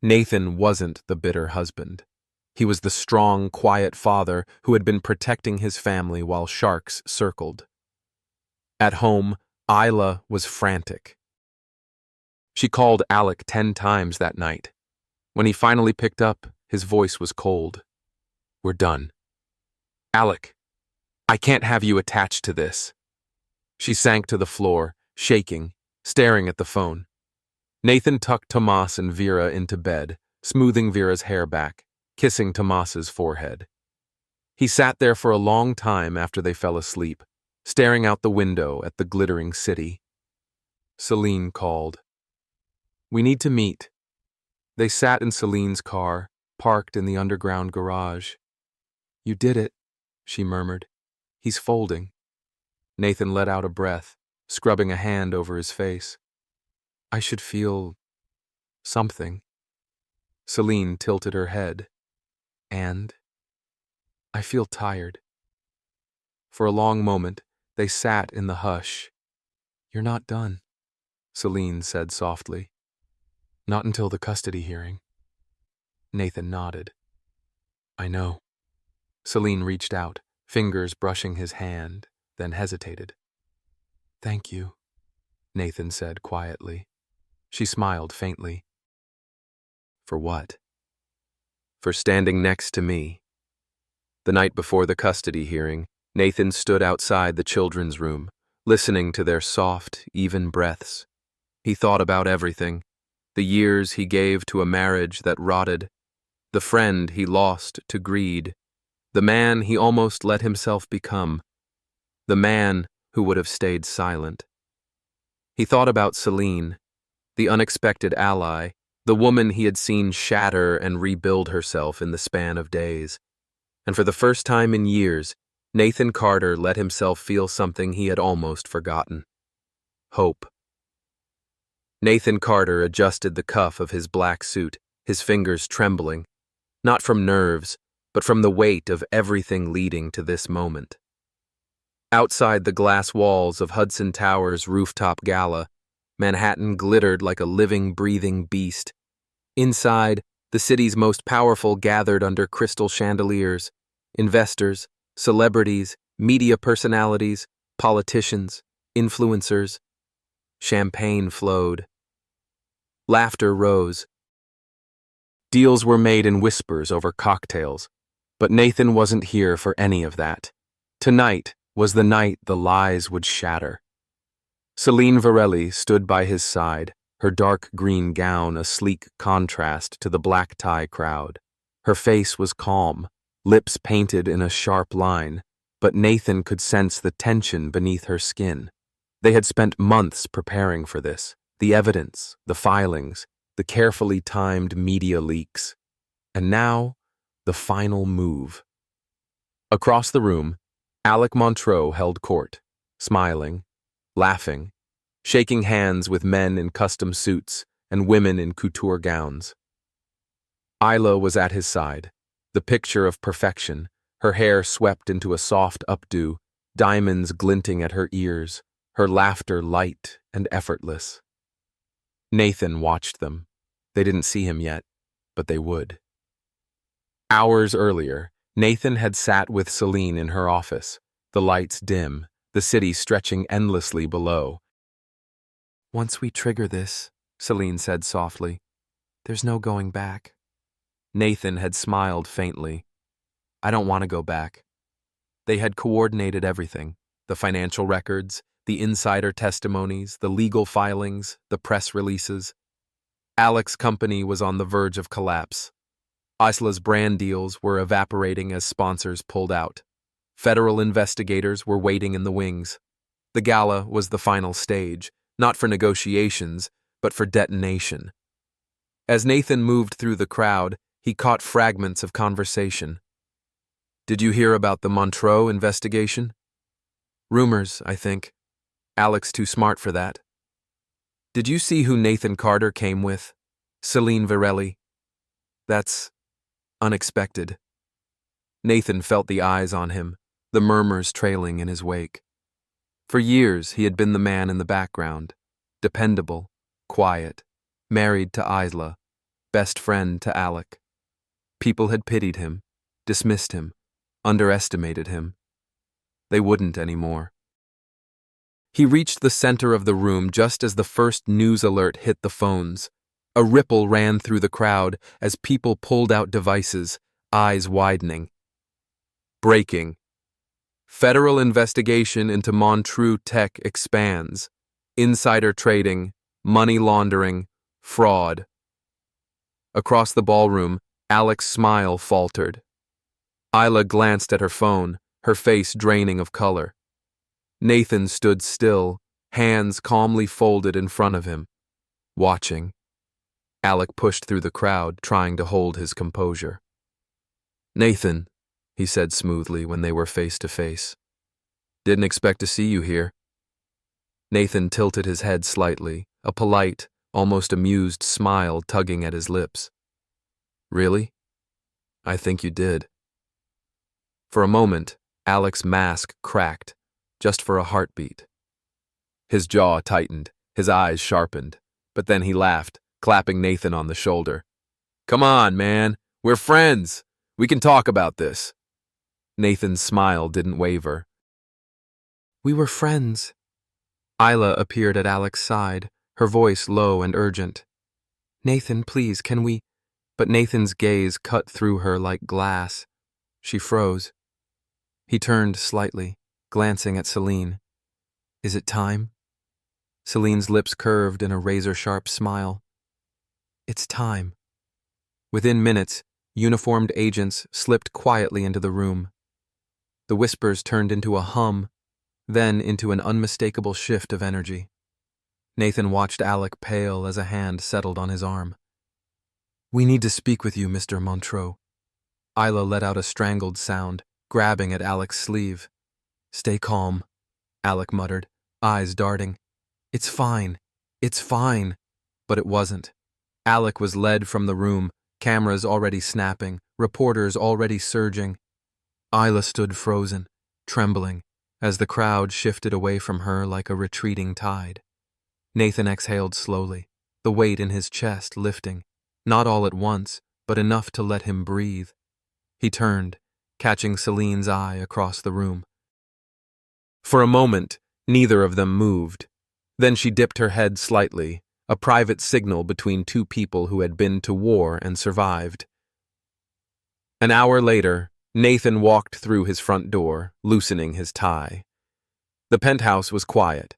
Nathan wasn't the bitter husband. He was the strong, quiet father who had been protecting his family while sharks circled. At home, Isla was frantic. She called Alec 10 times that night. When he finally picked up, his voice was cold. "We're done. Alec, I can't have you attached to this." She sank to the floor, shaking, staring at the phone. Nathan tucked Tomas and Vera into bed, smoothing Vera's hair back, kissing Tomas's forehead. He sat there for a long time after they fell asleep, staring out the window at the glittering city. Celine called. "We need to meet." They sat in Celine's car, parked in the underground garage. "You did it," she murmured. "He's folding." Nathan let out a breath, scrubbing a hand over his face. "I should feel something." Celine tilted her head. "And I feel tired." For a long moment, they sat in the hush. "You're not done," Celine said softly. "Not until the custody hearing." Nathan nodded. "I know." Celine reached out, fingers brushing his hand, then hesitated. "Thank you," Nathan said quietly. She smiled faintly. "For what?" "For standing next to me." The night before the custody hearing, Nathan stood outside the children's room, listening to their soft, even breaths. He thought about everything, the years he gave to a marriage that rotted, the friend he lost to greed, the man he almost let himself become, the man who would have stayed silent. He thought about Celine, the unexpected ally, the woman he had seen shatter and rebuild herself in the span of days. And for the first time in years, Nathan Carter let himself feel something he had almost forgotten. Hope. Nathan Carter adjusted the cuff of his black suit, his fingers trembling, not from nerves, but from the weight of everything leading to this moment. Outside the glass walls of Hudson Towers' rooftop gala, Manhattan glittered like a living, breathing beast. Inside, the city's most powerful gathered under crystal chandeliers. Investors, celebrities, media personalities, politicians, influencers. Champagne flowed. Laughter rose. Deals were made in whispers over cocktails, but Nathan wasn't here for any of that. Tonight was the night the lies would shatter. Celine Varelli stood by his side, her dark green gown a sleek contrast to the black tie crowd. Her face was calm, lips painted in a sharp line, but Nathan could sense the tension beneath her skin. They had spent months preparing for this, the evidence, the filings, the carefully timed media leaks. And now, the final move. Across the room, Alec Montreux held court, smiling, laughing, shaking hands with men in custom suits and women in couture gowns. Isla was at his side, the picture of perfection, her hair swept into a soft updo, diamonds glinting at her ears, her laughter light and effortless. Nathan watched them. They didn't see him yet, but they would. Hours earlier, Nathan had sat with Celine in her office, the lights dim, the city stretching endlessly below. "Once we trigger this," Celine said softly, "there's no going back." Nathan had smiled faintly. "I don't want to go back." They had coordinated everything, the financial records, the insider testimonies, the legal filings, the press releases. Alec's company was on the verge of collapse. Isla's brand deals were evaporating as sponsors pulled out. Federal investigators were waiting in the wings. The gala was the final stage, not for negotiations, but for detonation. As Nathan moved through the crowd, he caught fragments of conversation. "Did you hear about the Montreux investigation?" "Rumors, I think. Alec's too smart for that." "Did you see who Nathan Carter came with? Celine Varelli." "That's unexpected." Nathan felt the eyes on him, the murmurs trailing in his wake. For years, he had been the man in the background, dependable, quiet, married to Isla, best friend to Alec. People had pitied him, dismissed him, underestimated him. They wouldn't anymore. He reached the center of the room just as the first news alert hit the phones. A ripple ran through the crowd as people pulled out devices, eyes widening. Breaking. Federal investigation into Montreux Tech expands. Insider trading, money laundering, fraud. Across the ballroom, Alec's smile faltered. Isla glanced at her phone, her face draining of color. Nathan stood still, hands calmly folded in front of him, watching. Alec pushed through the crowd, trying to hold his composure. "Nathan," he said smoothly when they were face to face. "Didn't expect to see you here." Nathan tilted his head slightly, a polite, almost amused smile tugging at his lips. "Really? I think you did." For a moment, Alec's mask cracked, just for a heartbeat. His jaw tightened, his eyes sharpened, but then he laughed, clapping Nathan on the shoulder. "Come on, man. We're friends. We can talk about this." Nathan's smile didn't waver. "We were friends." Isla appeared at Alec's side, her voice low and urgent. "Nathan, please, can we—" But Nathan's gaze cut through her like glass. She froze. He turned slightly, glancing at Celine. "Is it time?" Celine's lips curved in a razor-sharp smile. "It's time." Within minutes, uniformed agents slipped quietly into the room. The whispers turned into a hum, then into an unmistakable shift of energy. Nathan watched Alec pale as a hand settled on his arm. "We need to speak with you, Mr. Montreux." Isla let out a strangled sound, grabbing at Alec's sleeve. "Stay calm," Alec muttered, eyes darting. "It's fine. It's fine." But it wasn't. Alec was led from the room, cameras already snapping, reporters already surging. Isla stood frozen, trembling, as the crowd shifted away from her like a retreating tide. Nathan exhaled slowly, the weight in his chest lifting, not all at once, but enough to let him breathe. He turned, catching Celine's eye across the room. For a moment, neither of them moved. Then she dipped her head slightly, a private signal between two people who had been to war and survived. An hour later, Nathan walked through his front door, loosening his tie. The penthouse was quiet.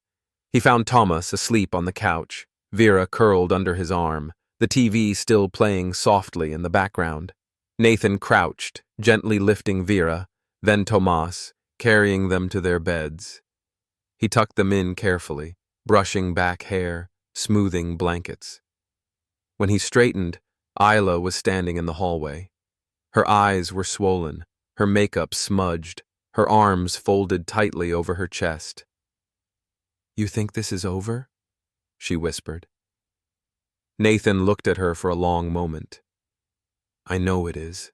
He found Thomas asleep on the couch, Vera curled under his arm, the TV still playing softly in the background. Nathan crouched, gently lifting Vera, then Tomas, carrying them to their beds. He tucked them in carefully, brushing back hair, smoothing blankets. When he straightened, Isla was standing in the hallway. Her eyes were swollen, her makeup smudged, her arms folded tightly over her chest. "You think this is over?" she whispered. Nathan looked at her for a long moment. "I know it is."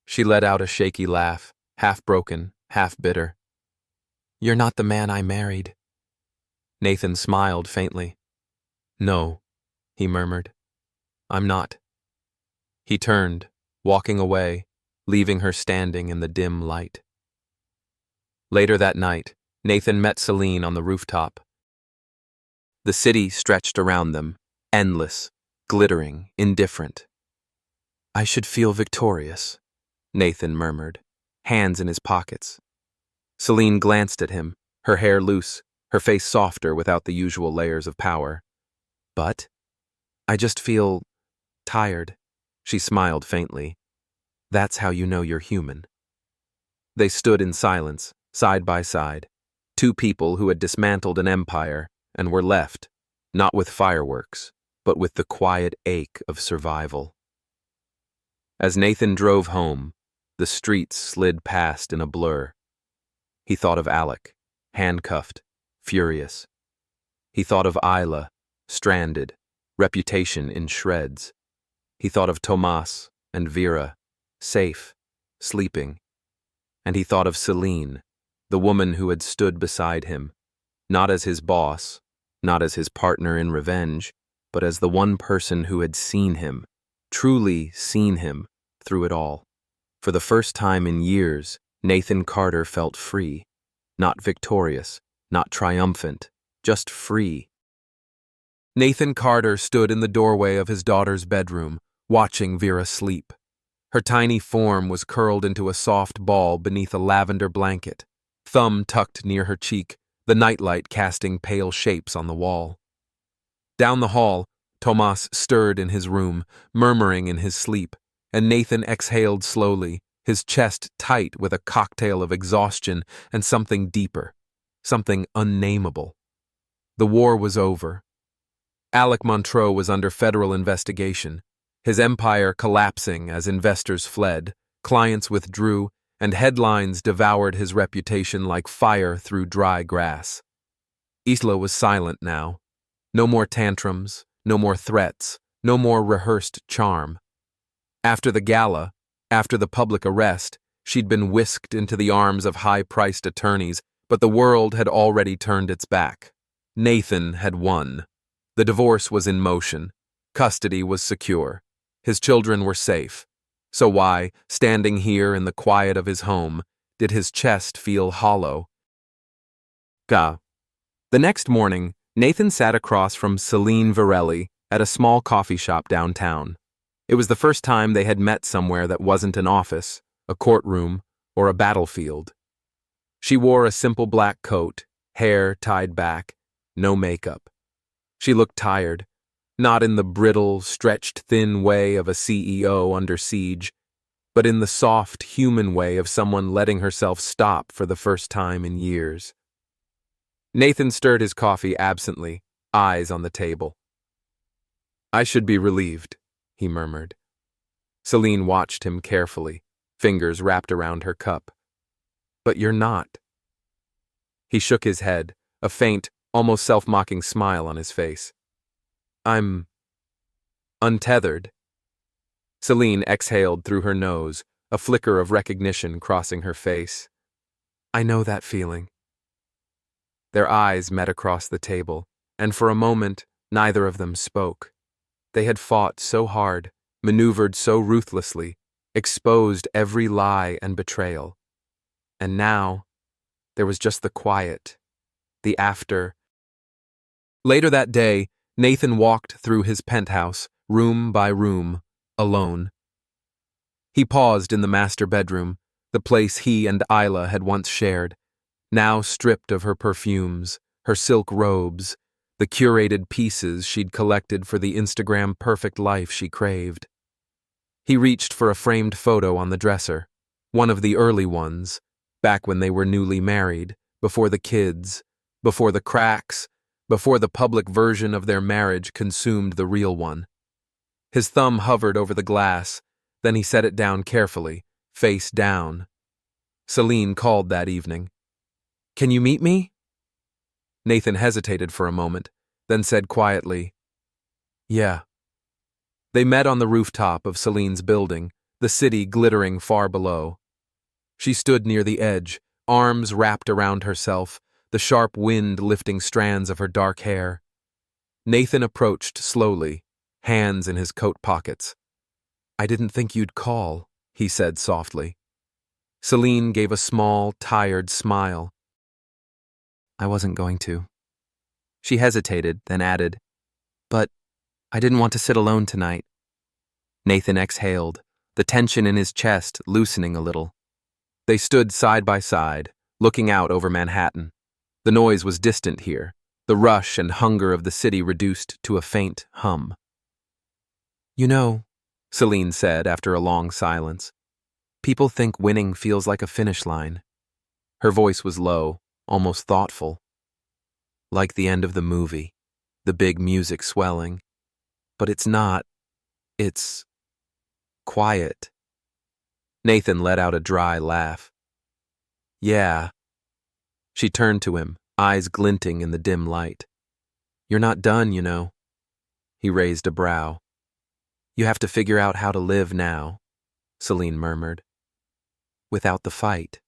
She let out a shaky laugh, half broken, half bitter. "You're not the man I married." Nathan smiled faintly. "No," he murmured. "I'm not." He turned, walking away, leaving her standing in the dim light. Later that night, Nathan met Celine on the rooftop. The city stretched around them, endless, glittering, indifferent. "I should feel victorious," Nathan murmured, hands in his pockets. Celine glanced at him, her hair loose, her face softer without the usual layers of power. "But I just feel tired," she smiled faintly. "That's how you know you're human." They stood in silence, side by side, two people who had dismantled an empire and were left, not with fireworks, but with the quiet ache of survival. As Nathan drove home, the streets slid past in a blur. He thought of Alec, handcuffed, furious. He thought of Isla, stranded, reputation in shreds. He thought of Tomas and Vera, safe, sleeping. And he thought of Celine, the woman who had stood beside him, not as his boss, not as his partner in revenge, but as the one person who had seen him, truly seen him, through it all. For the first time in years, Nathan Carter felt free, not victorious, not triumphant, just free. Nathan Carter stood in the doorway of his daughter's bedroom, watching Vera sleep. Her tiny form was curled into a soft ball beneath a lavender blanket, thumb tucked near her cheek, the nightlight casting pale shapes on the wall. Down the hall, Tomas stirred in his room, murmuring in his sleep, and Nathan exhaled slowly, his chest tight with a cocktail of exhaustion and something deeper, something unnameable. The war was over. Alec Montreux was under federal investigation, his empire collapsing as investors fled, clients withdrew, and headlines devoured his reputation like fire through dry grass. Isla was silent now. No more tantrums, no more threats, no more rehearsed charm. After the gala, after the public arrest, she'd been whisked into the arms of high-priced attorneys, but the world had already turned its back. Nathan had won. The divorce was in motion. Custody was secure. His children were safe. So why, standing here in the quiet of his home, did his chest feel hollow? The next morning, Nathan sat across from Celine Varelli at a small coffee shop downtown. It was the first time they had met somewhere that wasn't an office, a courtroom, or a battlefield. She wore a simple black coat, hair tied back, no makeup. She looked tired, not in the brittle, stretched thin way of a CEO under siege, but in the soft, human way of someone letting herself stop for the first time in years. Nathan stirred his coffee absently, eyes on the table. "I should be relieved," he murmured. Celine watched him carefully, fingers wrapped around her cup. "But you're not." He shook his head, a faint, almost self-mocking smile on his face. "I'm untethered." Celine exhaled through her nose, a flicker of recognition crossing her face. "I know that feeling." Their eyes met across the table, and for a moment, neither of them spoke. They had fought so hard, maneuvered so ruthlessly, exposed every lie and betrayal. And now, there was just the quiet, the after. Later that day, Nathan walked through his penthouse, room by room, alone. He paused in the master bedroom, the place he and Isla had once shared, now stripped of her perfumes, her silk robes, the curated pieces she'd collected for the Instagram perfect life she craved. He reached for a framed photo on the dresser, one of the early ones, back when they were newly married, before the kids, before the cracks, before the public version of their marriage consumed the real one. His thumb hovered over the glass, then he set it down carefully, face down. Celine called that evening. "Can you meet me?" Nathan hesitated for a moment, then said quietly, "Yeah." They met on the rooftop of Celine's building, the city glittering far below. She stood near the edge, arms wrapped around herself, the sharp wind lifting strands of her dark hair. Nathan approached slowly, hands in his coat pockets. "I didn't think you'd call," he said softly. Celine gave a small, tired smile. "I wasn't going to." She hesitated, then added, "But I didn't want to sit alone tonight." Nathan exhaled, the tension in his chest loosening a little. They stood side by side, looking out over Manhattan. The noise was distant here, the rush and hunger of the city reduced to a faint hum. "You know," Celine said after a long silence, "people think winning feels like a finish line." Her voice was low, almost thoughtful. "Like the end of the movie, the big music swelling. But it's not. It's quiet." Nathan let out a dry laugh. "Yeah." She turned to him, eyes glinting in the dim light. "You're not done, you know." He raised a brow. "You have to figure out how to live now," Celine murmured. "Without the fight."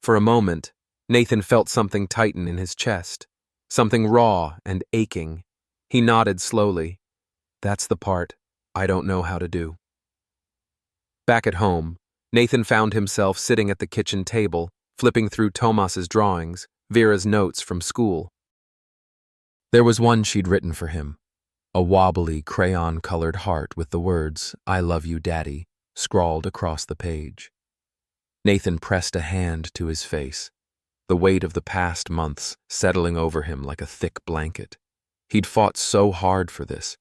For a moment, Nathan felt something tighten in his chest, something raw and aching. He nodded slowly. "That's the part I don't know how to do." Back at home, Nathan found himself sitting at the kitchen table, flipping through Tomas's drawings, Vera's notes from school. There was one she'd written for him, a wobbly crayon-colored heart with the words, "I love you, Daddy," scrawled across the page. Nathan pressed a hand to his face, the weight of the past months settling over him like a thick blanket. He'd fought so hard for this,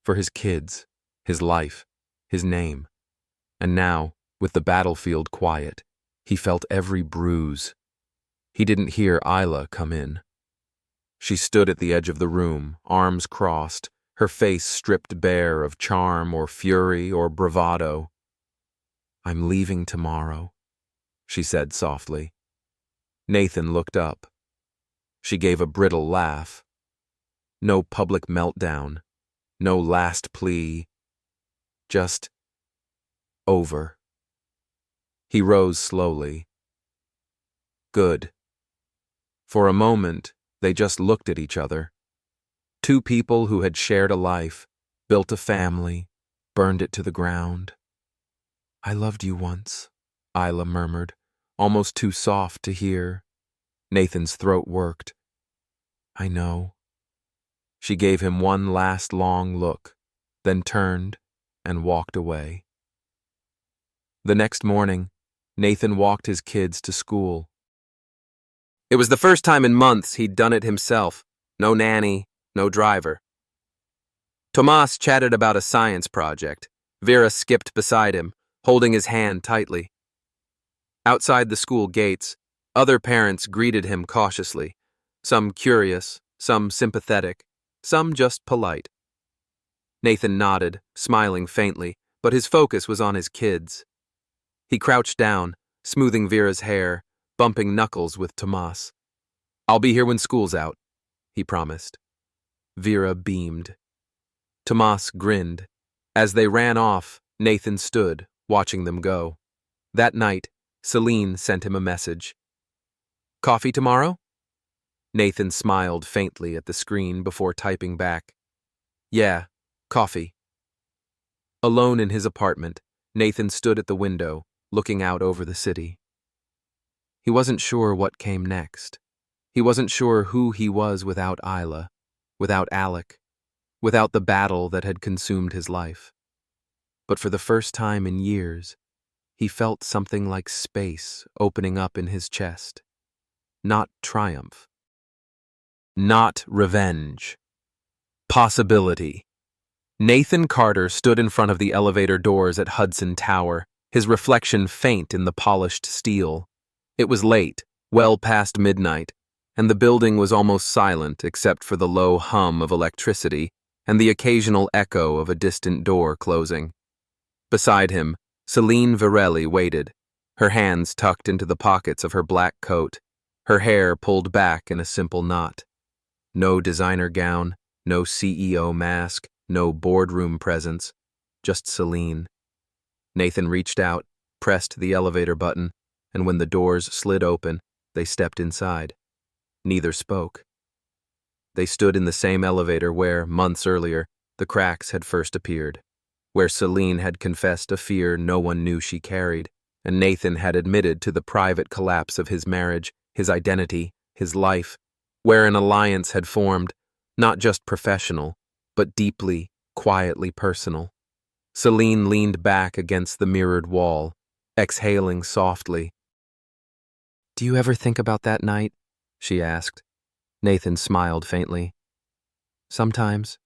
for his kids, his life, his name. And now, with the battlefield quiet, he felt every bruise. He didn't hear Isla come in. She stood at the edge of the room, arms crossed, her face stripped bare of charm or fury or bravado. "I'm leaving tomorrow," she said softly. Nathan looked up. She gave a brittle laugh. No public meltdown, no last plea, just over. He rose slowly. Good. For a moment, they just looked at each other. Two people who had shared a life, built a family, burned it to the ground. "I loved you once," Isla murmured, almost too soft to hear. Nathan's throat worked. "I know." She gave him one last long look, then turned and walked away. The next morning, Nathan walked his kids to school. It was the first time in months he'd done it himself. No nanny, no driver. Tomas chatted about a science project. Vera skipped beside him, holding his hand tightly. Outside the school gates, other parents greeted him cautiously, some curious, some sympathetic, some just polite. Nathan nodded, smiling faintly, but his focus was on his kids. He crouched down, smoothing Vera's hair, bumping knuckles with Tomas. "I'll be here when school's out," he promised. Vera beamed. Tomas grinned. As they ran off, Nathan stood, watching them go. That night, Celine sent him a message. "Coffee tomorrow?" Nathan smiled faintly at the screen before typing back. "Yeah, coffee." Alone in his apartment, Nathan stood at the window, looking out over the city. He wasn't sure what came next. He wasn't sure who he was without Isla, without Alec, without the battle that had consumed his life. But for the first time in years, he felt something like space opening up in his chest. Not triumph. Not revenge. Possibility. Nathan Carter stood in front of the elevator doors at Hudson Tower, his reflection faint in the polished steel. It was late, well past midnight, and the building was almost silent except for the low hum of electricity and the occasional echo of a distant door closing. Beside him, Celine Varelli waited, her hands tucked into the pockets of her black coat, her hair pulled back in a simple knot. No designer gown, no CEO mask, no boardroom presence, just Celine. Nathan reached out, pressed the elevator button, and when the doors slid open, they stepped inside. Neither spoke. They stood in the same elevator where, months earlier, the cracks had first appeared, where Celine had confessed a fear no one knew she carried, and Nathan had admitted to the private collapse of his marriage, his identity, his life, where an alliance had formed, not just professional, but deeply, quietly personal. Celine leaned back against the mirrored wall, exhaling softly. "Do you ever think about that night?" she asked. Nathan smiled faintly. "Sometimes."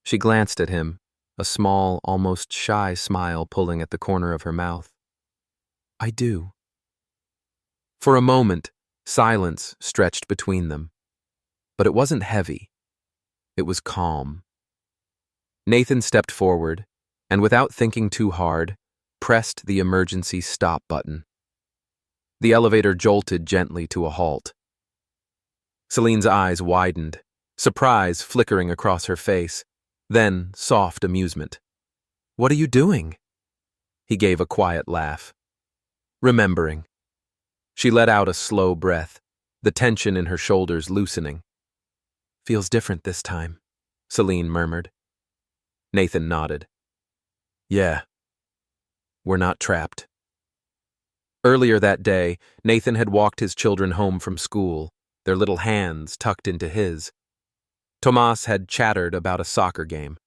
She glanced at him, a small, almost shy smile pulling at the corner of her mouth. "I do." For a moment, silence stretched between them. But it wasn't heavy. It was calm. Nathan stepped forward, and without thinking too hard, pressed the emergency stop button. The elevator jolted gently to a halt. Celine's eyes widened, surprise flickering across her face, then soft amusement. "What are you doing?" He gave a quiet laugh. "Remembering." She let out a slow breath, the tension in her shoulders loosening. "Feels different this time," Celine murmured. Nathan nodded. "Yeah. We're not trapped." Earlier that day, Nathan had walked his children home from school, their little hands tucked into his. Tomas had chattered about a soccer game.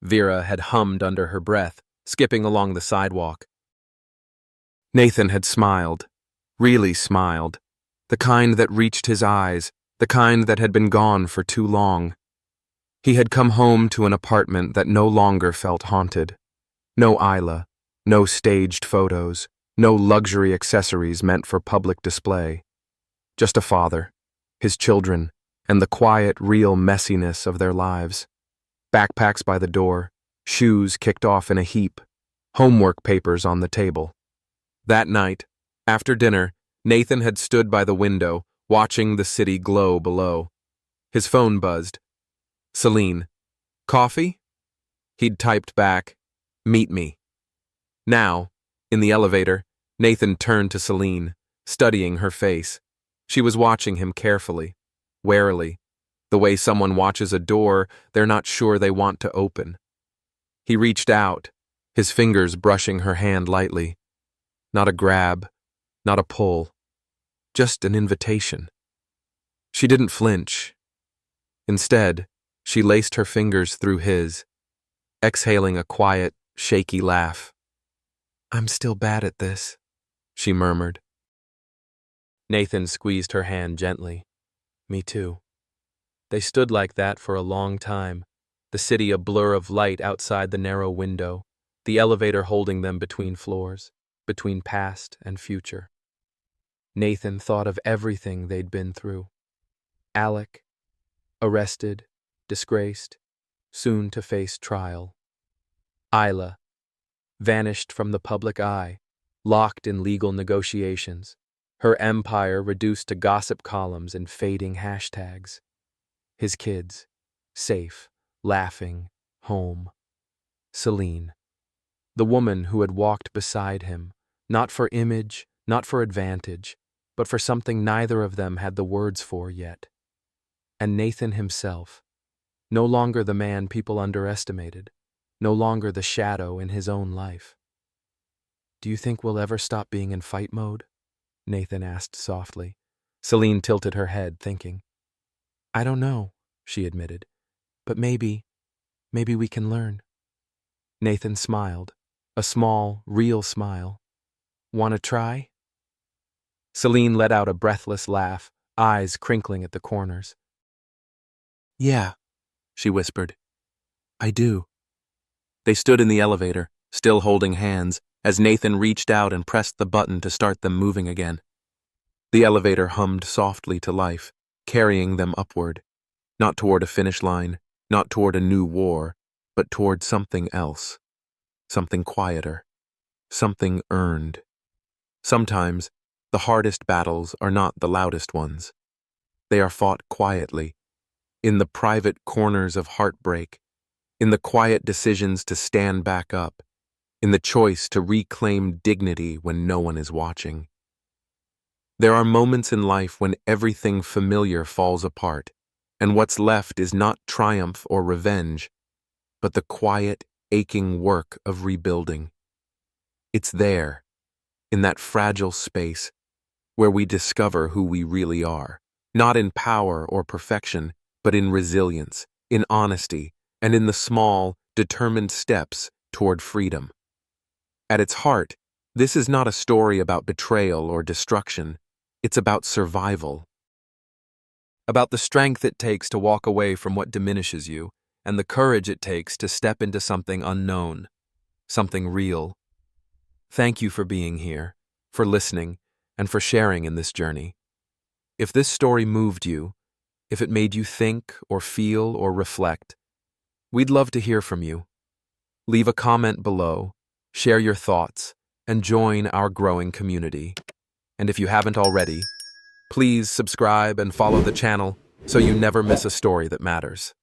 Vera had hummed under her breath, skipping along the sidewalk. Nathan had smiled, really smiled, the kind that reached his eyes, the kind that had been gone for too long. He had come home to an apartment that no longer felt haunted. No Isla, no staged photos, no luxury accessories meant for public display. Just a father, his children, and the quiet, real messiness of their lives. Backpacks by the door, shoes kicked off in a heap, homework papers on the table. That night, after dinner, Nathan had stood by the window, watching the city glow below. His phone buzzed. "Celine. Coffee?" He'd typed back, "Meet me." Now, in the elevator, Nathan turned to Celine, studying her face. She was watching him carefully, warily, the way someone watches a door they're not sure they want to open. He reached out, his fingers brushing her hand lightly. Not a grab, not a pull, just an invitation. She didn't flinch. Instead, she laced her fingers through his, exhaling a quiet, shaky laugh. "I'm still bad at this," she murmured. Nathan squeezed her hand gently. "Me too." They stood like that for a long time, the city a blur of light outside the narrow window, the elevator holding them between floors, between past and future. Nathan thought of everything they'd been through. Alec, arrested, disgraced, soon to face trial. Isla, vanished from the public eye, locked in legal negotiations, her empire reduced to gossip columns and fading hashtags. His kids, safe, laughing, home. Celine, the woman who had walked beside him, not for image, not for advantage, but for something neither of them had the words for yet. And Nathan himself, no longer the man people underestimated, no longer the shadow in his own life. "Do you think we'll ever stop being in fight mode?" Nathan asked softly. Celine tilted her head, thinking. "I don't know." she admitted. But maybe we can learn. Nathan smiled, a small, real smile. Want to try? Celine let out a breathless laugh, eyes crinkling at the corners. Yeah, she whispered. I do. They stood in the elevator, still holding hands, as Nathan reached out and pressed the button to start them moving again. The elevator hummed softly to life, carrying them upward, not toward a finish line, not toward a new war, but toward something else, something quieter, something earned. Sometimes, the hardest battles are not the loudest ones. They are fought quietly, in the private corners of heartbreak, in the quiet decisions to stand back up, in the choice to reclaim dignity when no one is watching. There are moments in life when everything familiar falls apart, and what's left is not triumph or revenge, but the quiet, aching work of rebuilding. It's there, in that fragile space, where we discover who we really are, not in power or perfection, but in resilience, in honesty, and in the small, determined steps toward freedom. At its heart, this is not a story about betrayal or destruction. It's about survival. About the strength it takes to walk away from what diminishes you, and the courage it takes to step into something unknown, something real. Thank you for being here, for listening, and for sharing in this journey. If this story moved you, if it made you think or feel or reflect, we'd love to hear from you. Leave a comment below, share your thoughts, and join our growing community. And if you haven't already, please subscribe and follow the channel so you never miss a story that matters.